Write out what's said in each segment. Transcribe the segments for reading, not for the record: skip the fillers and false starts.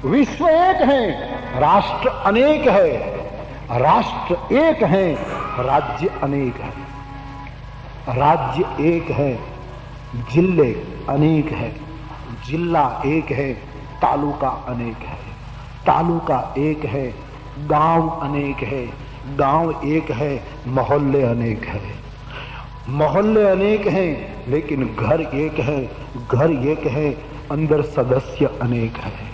विश्व एक है, राष्ट्र अनेक है, राष्ट्र एक है, राज्य अनेक है, राज्य एक है, जिले अनेक है, जिला एक है, तालुका अनेक है, तालुका एक है, गांव अनेक है, गांव एक है, मोहल्ले अनेक है, मोहल्ले अनेक हैं, लेकिन घर एक है, घर एक है, अंदर सदस्य अनेक है,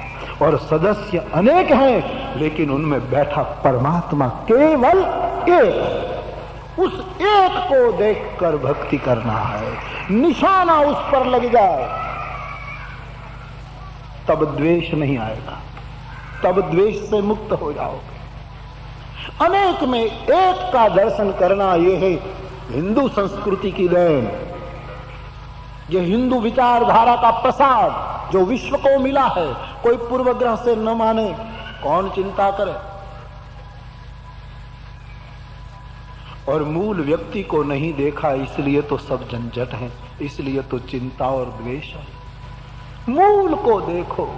और सदस्य अनेक हैं, लेकिन उनमें बैठा परमात्मा केवल एक। उस एक को देखकर भक्ति करना है, निशाना उस पर लग जाए, तब द्वेष नहीं आएगा, तब द्वेष से मुक्त हो जाओगे। अनेक में एक का दर्शन करना, यह है हिंदू संस्कृति की देन, ये हिंदू विचारधारा का प्रसाद जो विश्व को मिला है। कोई पूर्वग्रह से न माने, कौन चिंता करे। और मूल व्यक्ति को नहीं देखा, इसलिए तो सब झंझट है, इसलिए तो चिंता और द्वेष है। मूल को देखो,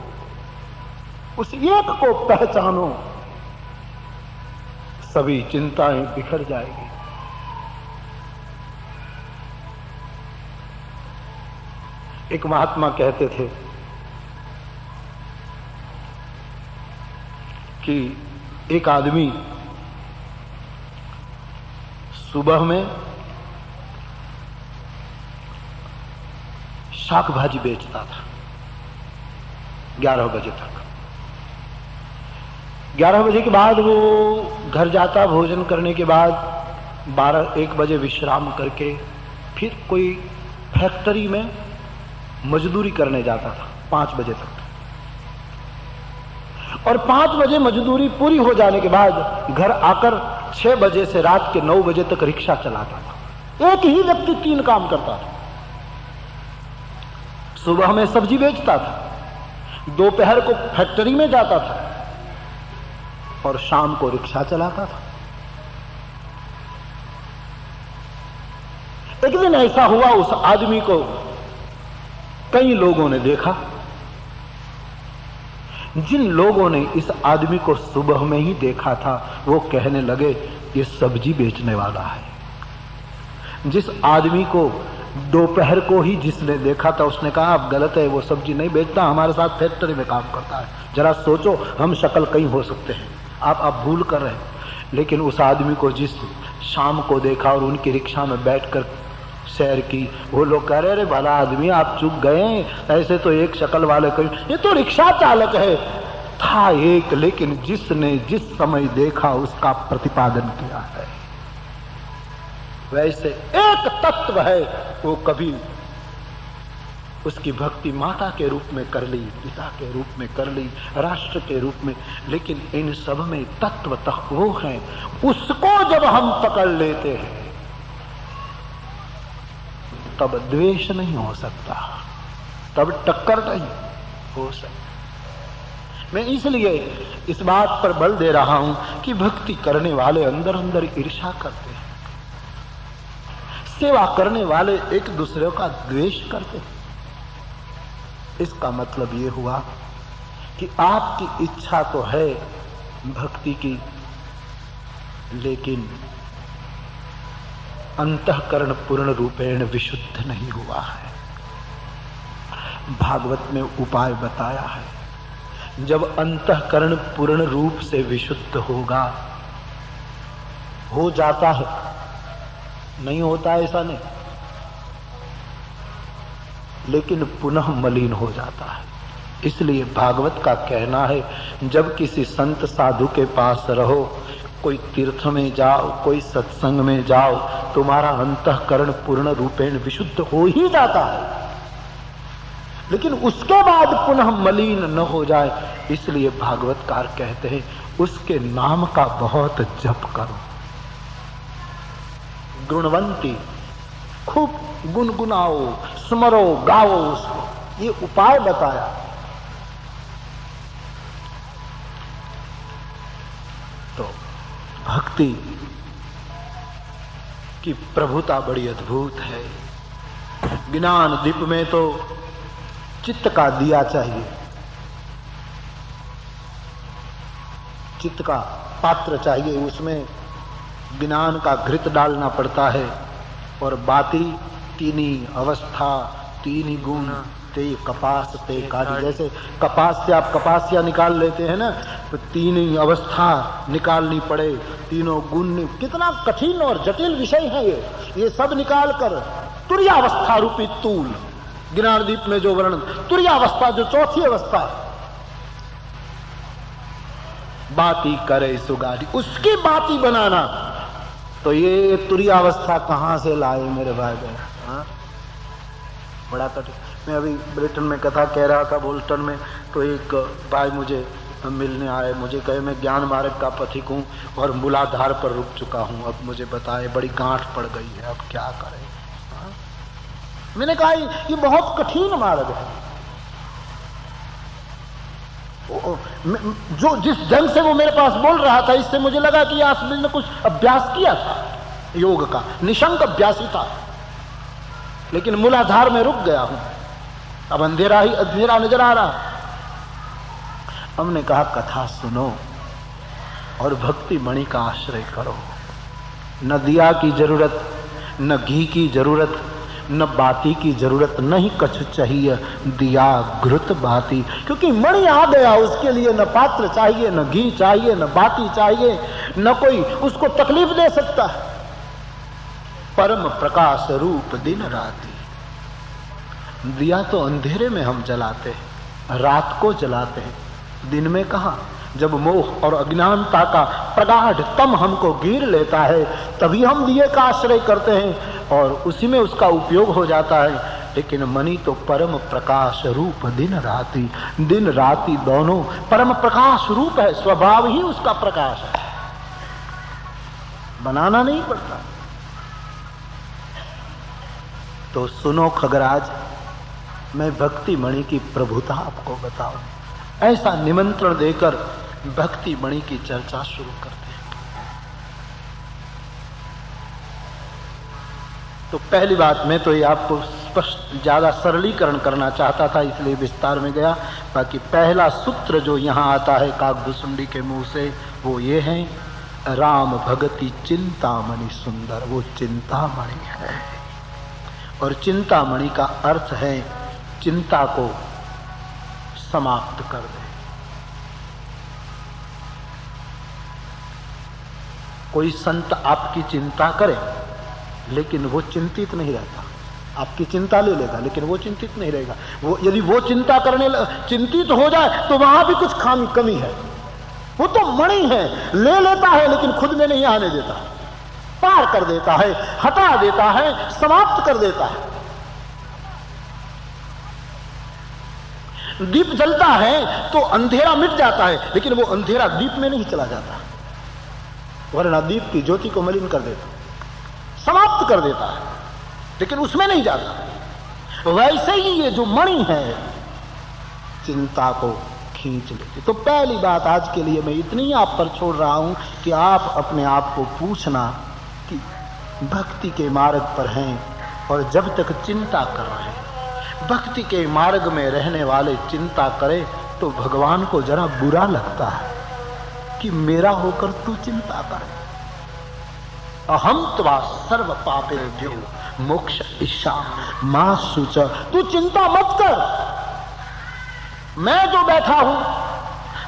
उस एक को पहचानो, सभी चिंताएं बिखर जाएगी। एक महात्मा कहते थे कि एक आदमी सुबह में शाक भाजी बेचता था 11 बजे तक। 11 बजे के बाद वो घर जाता, भोजन करने के बाद 12-1 बजे विश्राम करके फिर कोई फैक्ट्री में मजदूरी करने जाता था 5 बजे तक। और 5 बजे मजदूरी पूरी हो जाने के बाद घर आकर 6 बजे से रात के 9 बजे तक रिक्शा चलाता था। एक ही व्यक्ति 3 काम करता था। सुबह में सब्जी बेचता था, दोपहर को फैक्ट्री में जाता था और शाम को रिक्शा चलाता था। एक दिन ऐसा हुआ, उस आदमी को कई लोगों ने देखा। जिन लोगों ने इस आदमी को सुबह में ही देखा था, वो कहने लगे ये सब्जी बेचने वाला है। जिस आदमी को दोपहर को ही जिसने देखा था, उसने कहा आप गलत है, वो सब्जी नहीं बेचता, हमारे साथ फैक्ट्री में काम करता है। जरा सोचो, हम शक्ल कई हो सकते हैं, आप भूल कर रहे हैं। लेकिन उस आदमी को जिस शाम को देखा और उनकी रिक्शा में बैठकर सैर की, वो लोग कह रहे अरे भला आदमी आप चूक गए, ऐसे तो एक शक्ल वाले कोई, ये तो रिक्शा चालक है। था एक, लेकिन जिसने जिस समय देखा उसका प्रतिपादन किया है। वैसे एक तत्व है, वो कभी उसकी भक्ति माता के रूप में कर ली, पिता के रूप में कर ली, राष्ट्र के रूप में, लेकिन इन सब में तत्वतः वो है। उसको जब हम पकड़ लेते हैं तब द्वेष नहीं हो सकता, तब टक्कर नहीं हो सकती। मैं इसलिए इस बात पर बल दे रहा हूं कि भक्ति करने वाले अंदर अंदर ईर्ष्या करते हैं, सेवा करने वाले एक दूसरे का द्वेष करते हैं। इसका मतलब ये हुआ कि आपकी इच्छा तो है भक्ति की, लेकिन अंतःकरण पूर्ण रूपेण विशुद्ध नहीं हुआ है। भागवत में उपाय बताया है, जब अंतःकरण पूर्ण रूप से विशुद्ध होगा, हो जाता है, नहीं होता ऐसा नहीं, लेकिन पुनः मलिन हो जाता है। इसलिए भागवत का कहना है, जब किसी संत साधु के पास रहो, कोई तीर्थ में जाओ, कोई सत्संग में जाओ, तुम्हारा अंतःकरण पूर्ण रूपेण विशुद्ध हो ही जाता है, लेकिन उसके बाद पुनः मलिन न हो जाए। इसलिए भागवतकार कहते हैं उसके नाम का बहुत जप करो, गुणवंती, खूब गुनगुनाओ, स्मरो, गाओ उसको। ये उपाय बताया। तो भक्ति की प्रभुता बड़ी अद्भुत है। ज्ञान दीप में तो चित्त का दिया चाहिए, चित्त का पात्र चाहिए, उसमें ज्ञान का घृत डालना पड़ता है। और बाती तीनी अवस्था तीनी गुण ते कपास ते काटी। जैसे कपास से आप कपासिया निकाल लेते हैं ना, तो तीन ही अवस्था निकालनी पड़े, तीनों गुण। कितना कठिन और जटिल विषय है ये सब निकाल कर तुर्यावस्था रूपी तूल, ज्ञानदीप में जो वर्णन, तुर्यावस्था जो चौथी अवस्था, बाती करे सुगारी, उसकी बाती बनाना। तो ये तुर्यावस्था कहां से लाए मेरे भाई बहन? हाँ, बड़ा कठिन। मैं अभी ब्रिटेन में कथा कह रहा था, बोल्टन में, तो एक भाई मुझे मिलने आए, मुझे कहे मैं ज्ञान मार्ग का पथिक हूँ और मूलाधार पर रुक चुका हूँ, अब मुझे बताए बड़ी गांठ पड़ गई है, अब क्या करें? हाँ? मैंने कहा ये बहुत कठिन मार्ग है। जो जिस ढंग से वो मेरे पास बोल रहा था, इससे मुझे लगा कि आसमी ने कुछ अभ्यास किया था योग का, निशंक अभ्यासी था, लेकिन मूलाधार में रुक गया हूं। अब अंधेरा ही अंधेरा नजर आ रहा। हमने कहा कथा सुनो और भक्ति मणि का आश्रय करो। न दिया की जरूरत, न घी की जरूरत, न बाती की जरूरत, नहीं कछु चाहिए दिया घृत बाती। क्योंकि मणि आ गया, उसके लिए न पात्र चाहिए, न घी चाहिए, न बाती चाहिए, न कोई उसको तकलीफ दे सकता है। परम प्रकाश रूप दिन राति। दिया तो अंधेरे में हम जलाते हैं, रात को जलाते हैं, दिन में कहाँ? जब मोह और अज्ञानता का प्रगाढ़ तम हमको घेर लेता है, तभी हम दिए का आश्रय करते हैं और उसी में उसका उपयोग हो जाता है। लेकिन मणि तो परम प्रकाश रूप दिन राति, दिन राति दोनों परम प्रकाश रूप है, स्वभाव ही उसका प्रकाश है, बनाना नहीं पड़ता। तो सुनो खगराज, मैं भक्ति मणि की प्रभुता आपको बताऊं। ऐसा निमंत्रण देकर भक्ति मणि की चर्चा शुरू करते हैं। तो पहली बात, मैं तो ये आपको स्पष्ट ज्यादा सरलीकरण करना चाहता था, इसलिए विस्तार में गया। बाकी पहला सूत्र जो यहाँ आता है काकभूषुंडी के मुंह से, वो ये है, राम भगति चिंतामणि सुंदर। वो चिंतामणि है, और चिंतामणि का अर्थ है चिंता को समाप्त कर दे। कोई संत आपकी चिंता करे, लेकिन वो चिंतित नहीं रहता। आपकी चिंता ले लेगा, लेकिन वो चिंतित नहीं रहेगा। वो यदि वो चिंता करने चिंतित हो जाए, तो वहां भी कुछ कमी है। वो तो मणि है, ले लेता है, लेकिन खुद में नहीं आने देता, पार कर देता है, हटा देता है, समाप्त कर देता है। दीप जलता है तो अंधेरा मिट जाता है, लेकिन वो अंधेरा दीप में नहीं चला जाता, वरना दीप की ज्योति को मलिन कर देता, समाप्त कर देता है, लेकिन उसमें नहीं जाता। वैसे ही ये जो मणि है, चिंता को खींच लेती। तो पहली बात आज के लिए मैं इतनी आप पर छोड़ रहा हूं कि आप अपने आप को पूछना कि भक्ति के मार्ग पर हैं और जब तक चिंता कर रहे हैं, भक्ति के मार्ग में रहने वाले चिंता करे तो भगवान को जरा बुरा लगता है कि मेरा होकर तू चिंता करे। अहम त्वा सर्व पापेभ्यो मोक्ष इच्छा मां शुच। तू चिंता मत कर, मैं जो बैठा हूं,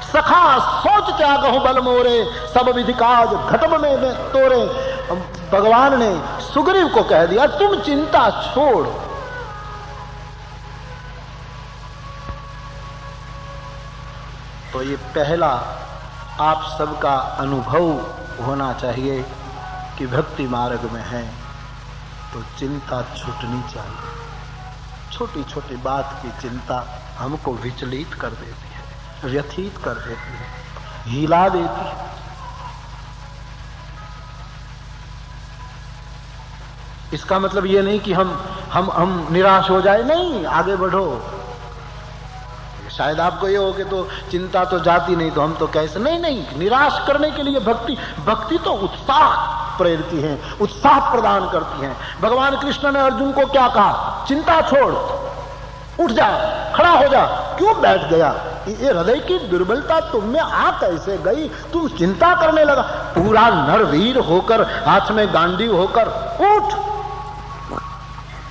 सखा सोच त्याग हूं बल मोरे, सब विधि काज घटम में तोरे। भगवान ने सुग्रीव को कह दिया, तुम चिंता छोड़। तो ये पहला आप सबका अनुभव होना चाहिए कि भक्ति मार्ग में है तो चिंता छूटनी चाहिए। छोटी छोटी बात की चिंता हमको विचलित कर देती है, व्यथित कर देती है, हिला देती है। इसका मतलब ये नहीं कि हम निराश हो जाए, नहीं, आगे बढ़ो। शायद आपको ये हो कि तो चिंता तो जाती नहीं, तो हम तो कैसे, नहीं, निराश करने के लिए भक्ति तो उत्साह प्रेरती है, उत्साह प्रदान करती है। भगवान कृष्ण ने अर्जुन को क्या कहा? चिंता छोड़, उठ जा, खड़ा हो जा। क्यों बैठ गया? ये हृदय की दुर्बलता तुम में आ कैसे गई? तुम चिंता करने लगा। पूरा नरवीर होकर, हाथ में गांडीव होकर उठ,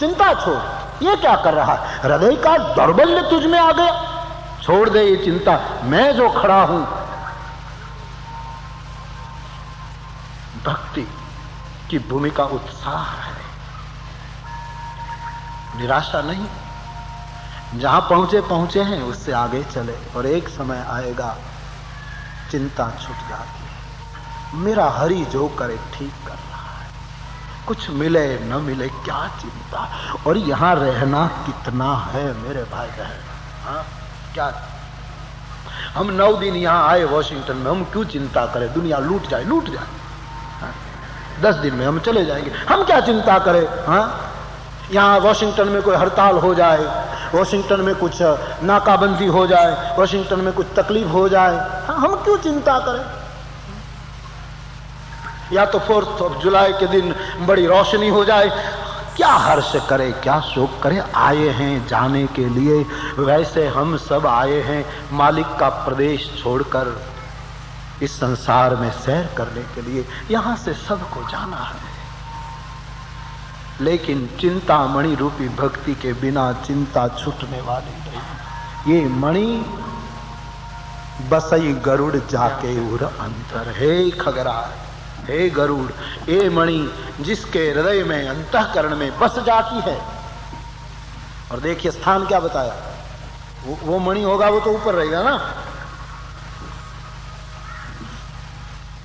चिंता छोड़। ये क्या कर रहा है? हृदय का दौर्बल्य तुझ में आ गया। छोड़ दे ये चिंता, मैं जो खड़ा हूं। भक्ति की भूमिका उत्साह है, निराशा नहीं। जहां पहुंचे पहुंचे हैं उससे आगे चले, और एक समय आएगा चिंता छूट जाती है। मेरा हरि जो करे ठीक कर रहा है, कुछ मिले न मिले क्या चिंता। और यहां रहना कितना है मेरे भाई बहन। हाँ क्या, हम 9 दिन यहां आए वॉशिंगटन में, हम क्यों चिंता करें? दुनिया लूट जाए, लूट जाए। 10 दिन में हम चले जाएंगे, हम क्या चिंता करें? हाँ, यहाँ वॉशिंगटन में कोई हड़ताल हो जाए, वॉशिंगटन में कुछ नाकाबंदी हो जाए, वॉशिंगटन में कुछ तकलीफ हो जाए, हाँ, हम क्यों चिंता करें? या तो 4 जुलाई के दिन बड़ी रोशनी हो जाए, क्या हर्ष करे, क्या शोक करे? आए हैं जाने के लिए। वैसे हम सब आए हैं मालिक का प्रदेश छोड़कर इस संसार में सैर करने के लिए। यहां से सबको जाना है, लेकिन चिंतामणि रूपी भक्ति के बिना चिंता छूटने वाली नहीं। ये मणि बसई गरुड़ जाके उर अंतर। हे खगराज, हे गरुड़, ये मणि जिसके हृदय में, अंतःकरण में बस जाती है। और देखिए स्थान क्या बताया, वो मणि होगा वो तो ऊपर रहेगा ना,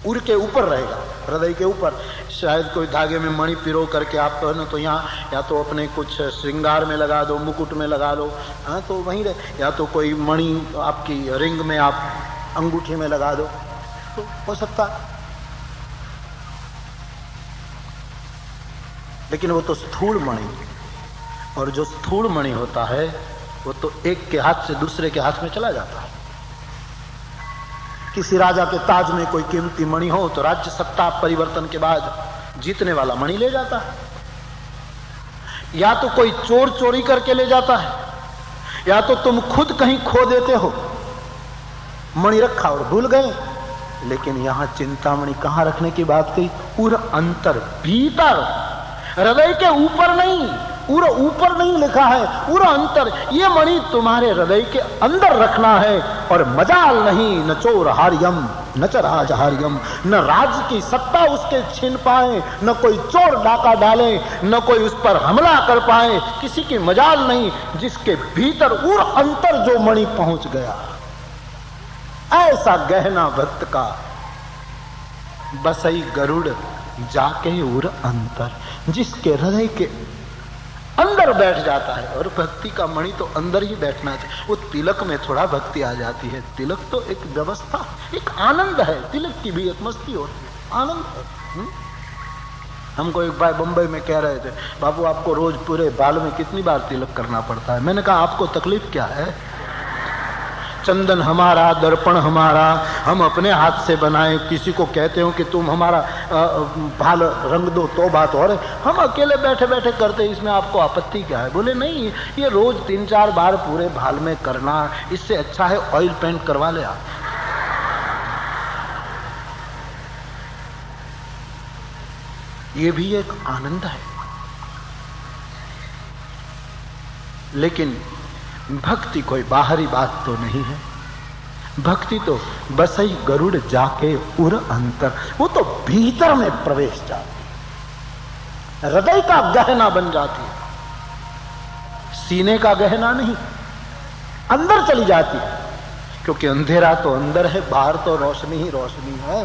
उर के ऊपर रहेगा, हृदय के ऊपर। शायद कोई धागे में मणि पिरो करके आप पहनो तो यहाँ, या तो अपने कुछ श्रृंगार में लगा दो, मुकुट में लगा लो, हाँ तो वहीं रहे। या तो कोई मणि आपकी रिंग में, आप अंगूठी में लगा दो, तो हो सकता। लेकिन वो तो स्थूल मणि, और जो स्थूल मणि होता है वो तो एक के हाथ से दूसरे के हाथ में चला जाता है। किसी राजा के ताज में कोई कीमती मणि हो तो राज्य सत्ता परिवर्तन के बाद जीतने वाला मणि ले जाता है, या तो कोई चोर चोरी करके ले जाता है, या तो तुम खुद कहीं खो देते हो। मणि रखा और भूल गए। लेकिन यहां चिंतामणि कहां रखने की बात कही? उर अंतर, भीतर, हृदय के ऊपर नहीं। उर ऊपर नहीं लिखा है, उर अंतर। ये मणि तुम्हारे हृदय के अंदर रखना है। और मजाल नहीं, न चोर हार्यम न च राज हार्यम, न राज की सत्ता उसके छीन पाए, न कोई चोर डाका डाले, न कोई उस पर हमला कर पाए, किसी की मजाल नहीं। जिसके भीतर उर अंतर जो मणि पहुंच गया, ऐसा गहना भक्त का बसई गरुड़ जाके उर अंतर, जिसके हृदय के अंदर बैठ जाता है। और भक्ति का मणि तो अंदर ही बैठना चाहिए। वो तिलक में थोड़ा भक्ति आ जाती है। तिलक तो एक व्यवस्था, एक आनंद है। तिलक की भी एक मस्ती होती है, आनंद है। हमको एक भाई बंबई में कह रहे थे, बाबू आपको रोज पूरे बाल में कितनी बार तिलक करना पड़ता है? मैंने कहा आपको तकलीफ क्या है? चंदन हमारा, दर्पण हमारा, हम अपने हाथ से बनाए। किसी को कहते हो कि तुम हमारा बाल रंग दो तो बात हो रही, हम अकेले बैठे बैठे करते, इसमें आपको आपत्ति क्या है? बोले नहीं, ये रोज 3-4 बार पूरे बाल में करना, इससे अच्छा है ऑयल पेंट करवा ले आप। ये भी एक आनंद है। लेकिन भक्ति कोई बाहरी बात तो नहीं है। भक्ति तो बसई गरुड़ जाके उर अंतर, वो तो भीतर में प्रवेश जाती है, हृदय का गहना बन जाती है, सीने का गहना नहीं, अंदर चली जाती है। क्योंकि अंधेरा तो अंदर है, बाहर तो रोशनी ही रोशनी है।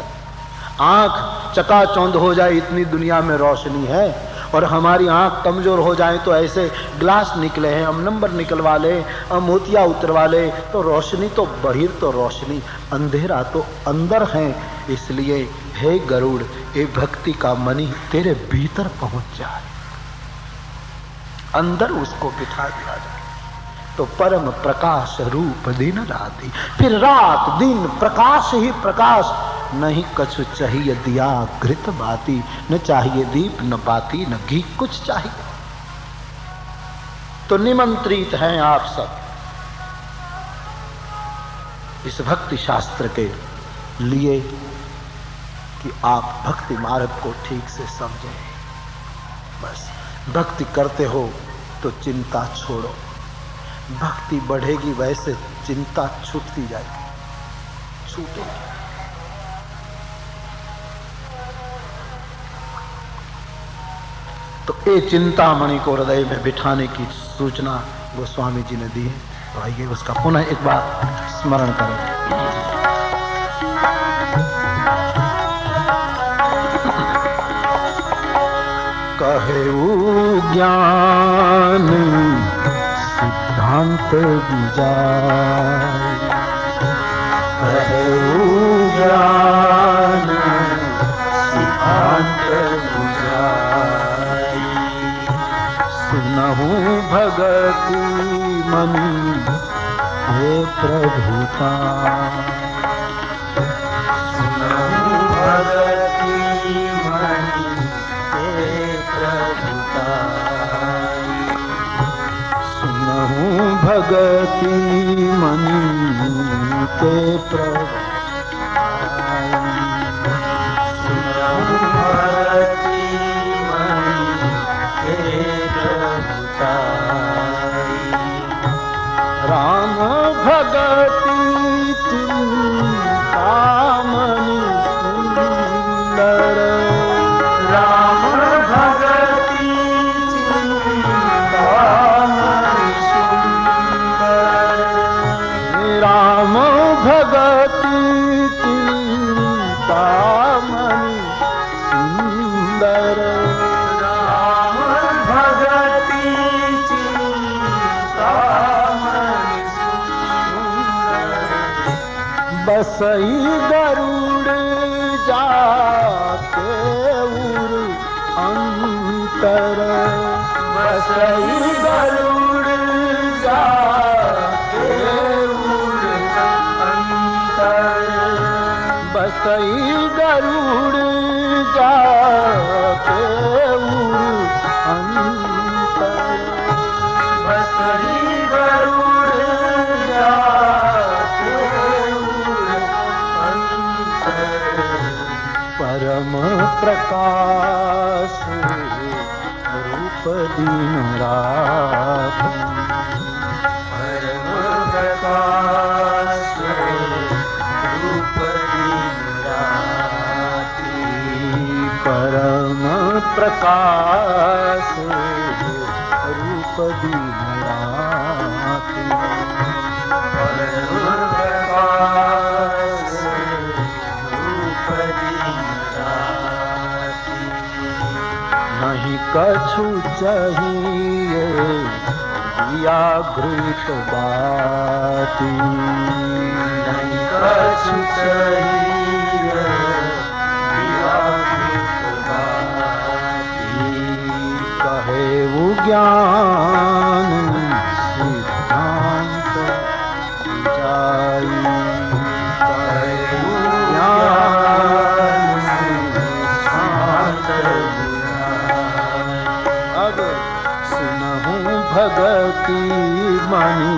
आंख चकाचौंध हो जाए इतनी दुनिया में रोशनी है, और हमारी आंख कमजोर हो जाए तो ऐसे ग्लास निकले हैं, हम नंबर निकलवा ले, हम मोतिया उतरवा ले, तो रोशनी तो बाहर तो रोशनी, अंधेरा तो अंदर है। इसलिए हे गरुड़, ये भक्ति का मणि तेरे भीतर पहुंच जाए, अंदर उसको बिठा दिया जाए, तो परम प्रकाश रूप दिन राति। फिर रात दिन प्रकाश ही प्रकाश, नहीं कछु चाहिए दिया घृत बाती, न चाहिए दीप न बाती न घी, कुछ चाहिए। तो निमंत्रित हैं आप सब, इस भक्ति शास्त्र के लिए कि आप भक्ति मार्ग को ठीक से समझें। बस भक्ति करते हो तो चिंता छोड़ो, भक्ति बढ़ेगी वैसे चिंता छूटती जाएगी, छूटेगी। तो ये चिंतामणि को हृदय में बिठाने की सूचना गोस्वामी जी ने दी है। तो आइए उसका पुनः एक बार स्मरण करें। कहेऊ ज्ञान सिद्धांत बुझाए, कहेऊ ज्ञान सिद्धांत बुझाए, सुनहु भगति मनि हे प्रभुता, सुनहु भगति मनि सुनहु भगति मनि के प्रभुताई, सुनहु भगति मनि के प्रभुताई, राम भगति चिंतामणि सुंदर, राम भगति चिंतामणि सुंदर, राम भगति चिंतामणि सुंदर, राम भगति चिंतामणि सुंदर, बसई गरुड़ जाते उर अंतर, बसई गरुड़ जाते उर अंतर, बसई गरुड़ जाते उर अंतर, बसई गरुड़ जाते उर अंतर, परम प्रकाश रूप दिन रात, परम प्रकाश रूप दिन रात, परम प्रकाश रूप दिन रात, परम प्रकाश रूप दिन रात, नहीं कछु चाहिए व्याघृत बाती, नहीं कछु चाहिए व्याघृत बाती, कहेऊ ज्ञान सिद्धांत जाई, कहेऊ ज्ञान सिद्धांत अब सुनहु भगति मनि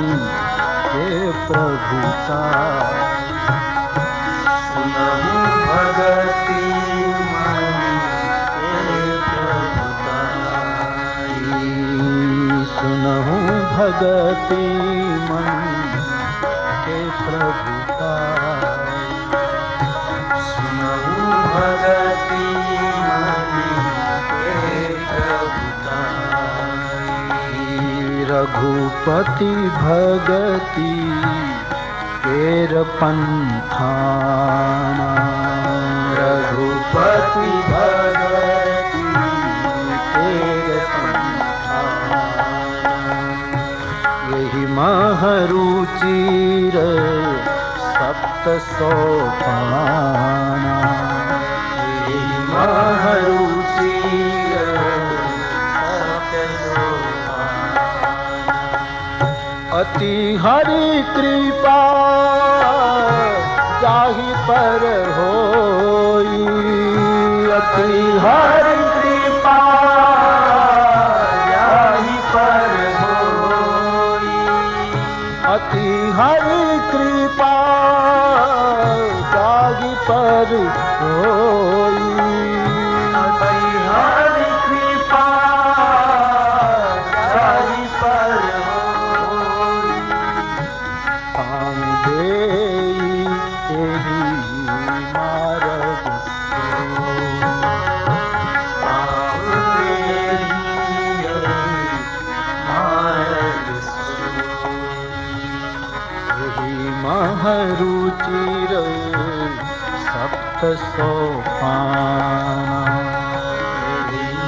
हे प्रभुता, सुनहु भगति मनि हे प्रभुताई, सुनहु भगति मनि हे प्रभुताई, सुनहु भगति मनि हे प्रभुताई, रघुपति भगति केर पंथाना, रघुपति भगति केर पंथाना, यही महरुचिर सप्त सोपाना, यही महरुचिर सप्त सोपाना, अति हरि कृपा जाहि पर होई, अति हरि कृपा जाहि पर होई, अति हरि कृपा पर होई। हरि कृपा जाहि पर होई। पाँव देई एहि मार्ग पाँव देहि एहि मार्ग एहि महरुचिर सप्त सोपान।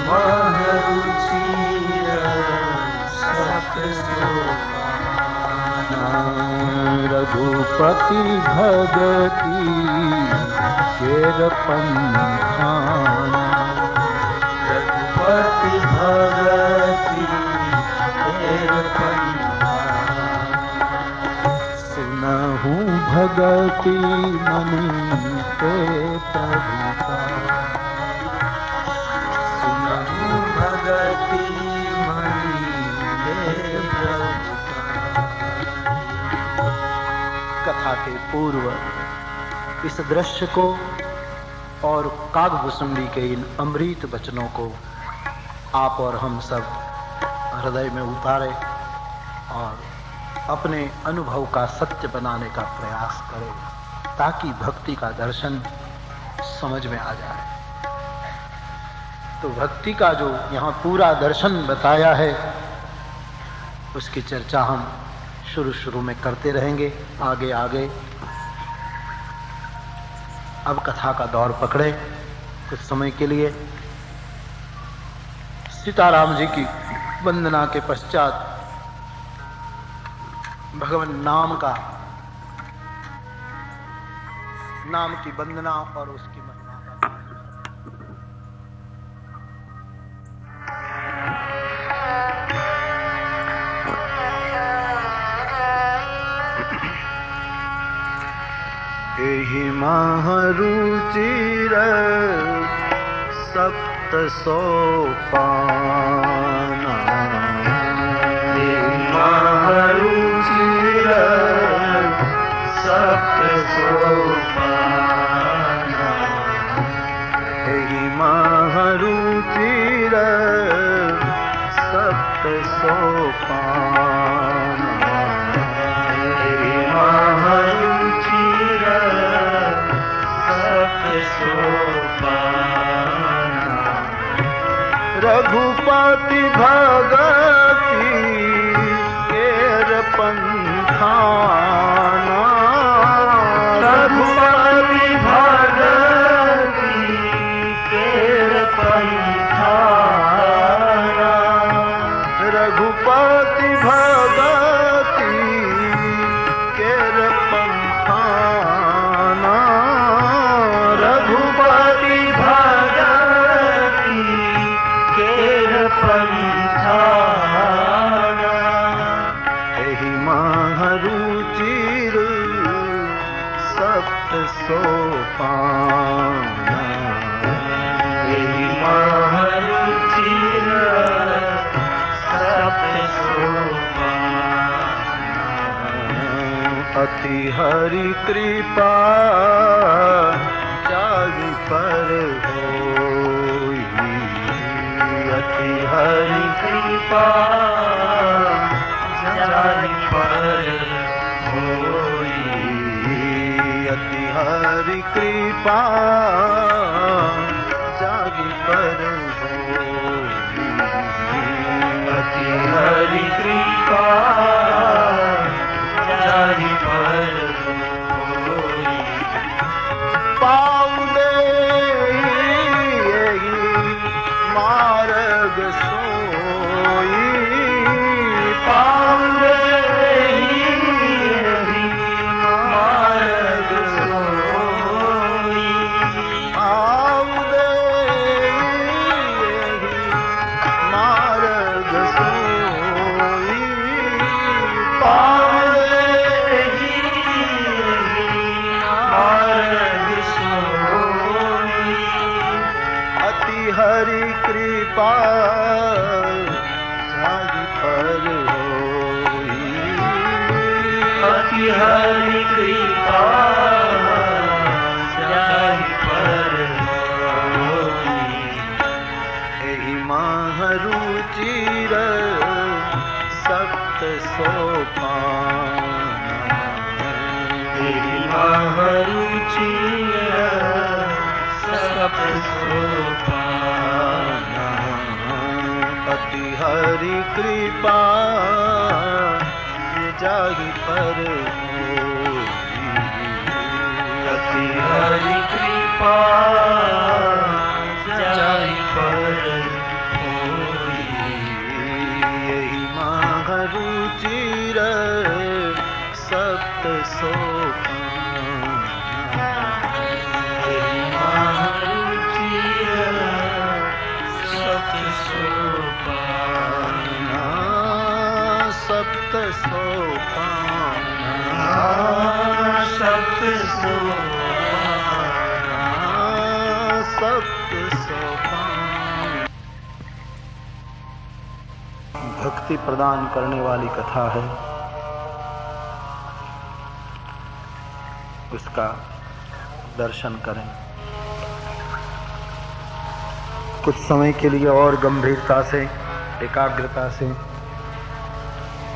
महरुचिर सप्त सोपान। रघुपति भगति केर पंथान। रघुपति भगति केर पंथान। सुनहु भगति मनि ते प्रभु का। सुनहु भगति मनि ते प्रभु का। कथा के पूर्व इस दृश्य को और कागभूषुंडी के इन अमृत वचनों को आप और हम सब हृदय में उतारे और अपने अनुभव का सत्य बनाने का प्रयास करें, ताकि भक्ति का दर्शन समझ में आ जाए। तो भक्ति का जो यहाँ पूरा दर्शन बताया है, उसकी चर्चा हम शुरू में करते रहेंगे आगे आगे। अब कथा का दौर पकड़े कुछ समय के लिए। सीताराम जी की वंदना के पश्चात भगवान नाम की वंदना और उसकी महिमा का। एहि महरुचिर सप्त सोपान। महरुचिर सप्त सोपान। एहि महरुचिर सप्त सोपान। एहि महरुचिर सप्त सोपान। रघुपति भगति केर पंथाना। रघुपति भगति केर पंथाना। रघुपति भगति केर पंथाना। रघुपति भगति केर पंथाना। एहि महरुचिर सप्त सोपान। एहि महरुचिर सप्त सोपान। अति हरि कृपा जाहि पर होई। अति हरि कृपा जाहि पर होई। अति हरि कृपा जाहि पर होई। अति हरि कृपा जाहि पर होई। पाँव देहि मार्ग सोई। पाँव देहि एहि मार्ग सोई। पाँव देहि मार्ग सोई। पाँव देहि एहि मार्ग सोई। अति हरि कृपा जाहि पर होई। अति हरि कृपा जाहि महारुचि सप्त सोपाना अति हरि कृपा जाहि पर अति हरि कृपा जाहि पर होई यही महारुचिर सप्त सोपाना महारुचि सप्त सोपाना सप्त सोपाना सप्त सोपाना सप्त सोपान। भक्ति प्रदान करने वाली कथा है, उसका दर्शन करें। कुछ समय के लिए और गंभीरता से, एकाग्रता से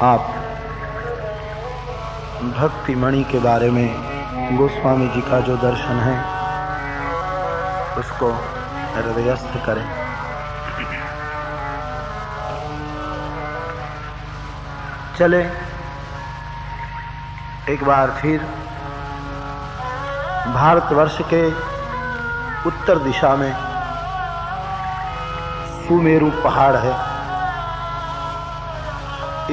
आप भक्ति मणि के बारे में गोस्वामी जी का जो दर्शन है उसको हृदयस्थ करें। चले एक बार फिर भारतवर्ष के उत्तर दिशा में सुमेरु पहाड़ है।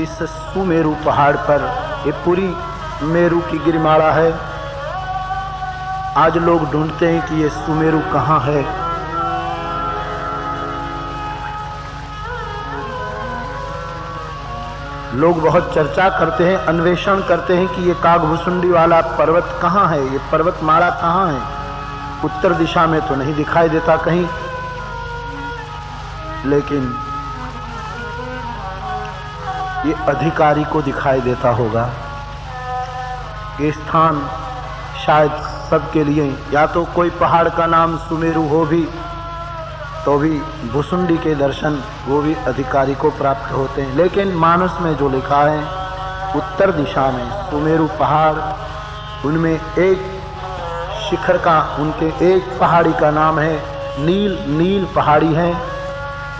इस सुमेरु पहाड़ पर ये पूरी मेरु की गिरिमाला है। आज लोग ढूंढते हैं कि ये सुमेरु कहाँ है। लोग बहुत चर्चा करते हैं, अन्वेषण करते हैं कि ये कागभुसुंडी वाला पर्वत कहाँ है, ये पर्वतमाला कहाँ है। उत्तर दिशा में तो नहीं दिखाई देता कहीं, लेकिन ये अधिकारी को दिखाई देता होगा। ये स्थान शायद सबके लिए, या तो कोई पहाड़ का नाम सुमेरु हो भी तो भी भुसुंडी के दर्शन वो भी अधिकारी को प्राप्त होते हैं। लेकिन मानस में जो लिखा है उत्तर दिशा में सुमेरु पहाड़, उनमें एक शिखर का, उनके एक पहाड़ी का नाम है नील पहाड़ी है।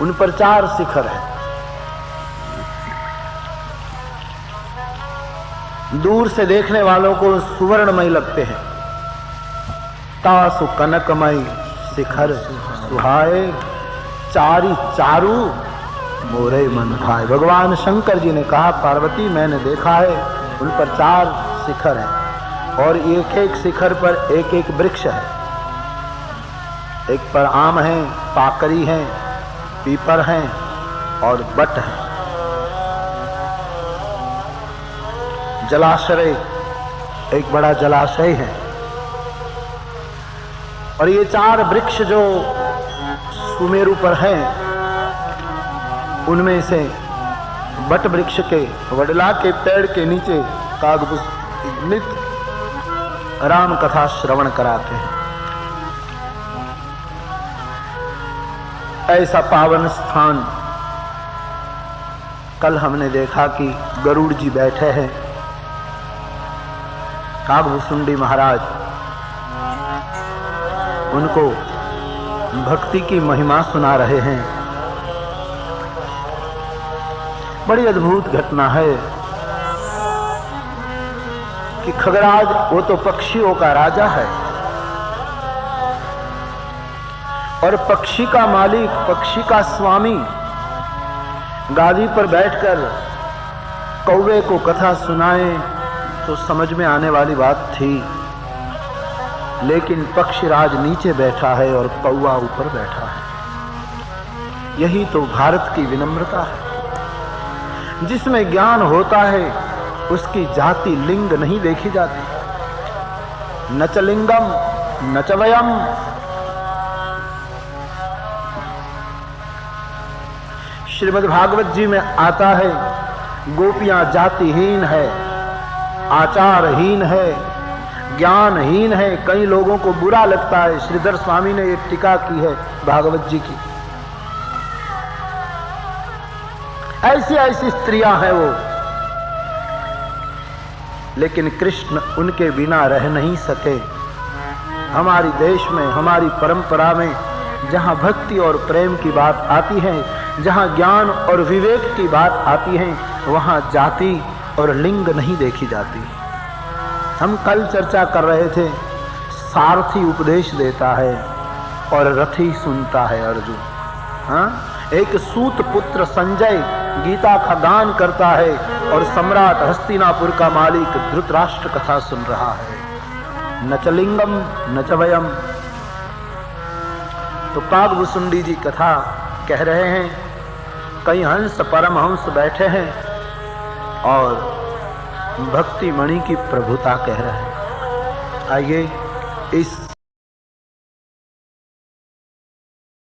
उन पर 4 शिखर है। दूर से देखने वालों को सुवर्णमय लगते हैं। तासु कनकमय शिखर सुहाए, चारी चारू मोरे मन भाए। भगवान शंकर जी ने कहा, पार्वती मैंने देखा है उन पर 4 शिखर हैं और एक एक शिखर पर एक एक वृक्ष है। एक पर आम है, पाकरी है, पीपर हैं और बट हैं। जलाशय, एक बड़ा जलाशय है। और ये 4 वृक्ष जो सुमेरु पर हैं, उनमें से बट वृक्ष के वडला के पेड़ के नीचे कागभूष नित्य राम कथा श्रवण कराते हैं। ऐसा पावन स्थान कल हमने देखा कि गरुड़ जी बैठे हैं, कागभुसुंडी महाराज उनको भक्ति की महिमा सुना रहे हैं। बड़ी अद्भुत घटना है कि खगराज वो तो पक्षियों का राजा है और पक्षी का मालिक, पक्षी का स्वामी गादी पर बैठकर कौवे को कथा सुनाए तो समझ में आने वाली बात थी। लेकिन पक्षीराज नीचे बैठा है और कौवा ऊपर बैठा है। यही तो भारत की विनम्रता है। जिसमें ज्ञान होता है उसकी जाति लिंग नहीं देखी जाती। न च लिंगम न च वयम। श्रीमद् भागवत जी में आता है, गोपियां जातिहीन है, आचारहीन है, ज्ञानहीन है। कई लोगों को बुरा लगता है। श्रीधर स्वामी ने एक टीका की है भागवत जी की। ऐसी ऐसी स्त्रियां हैं वो लेकिन कृष्ण उनके बिना रह नहीं सके। हमारी देश में, हमारी परंपरा में जहाँ भक्ति और प्रेम की बात आती है, जहाँ ज्ञान और विवेक की बात आती है, वहाँ जाति और लिंग नहीं देखी जाती। हम कल चर्चा कर रहे थे, सारथी उपदेश देता है और रथी सुनता है अर्जुन। हाँ, एक सूत पुत्र संजय गीता का गान करता है और सम्राट हस्तिनापुर का मालिक धृतराष्ट्र कथा सुन रहा है। न च लिंगम न च वयम। तो कागभूषुंडी जी कथा कह रहे हैं, कई हंस परमहंस बैठे हैं और भक्ति मणि की प्रभुता कह रहे हैं। आइए इस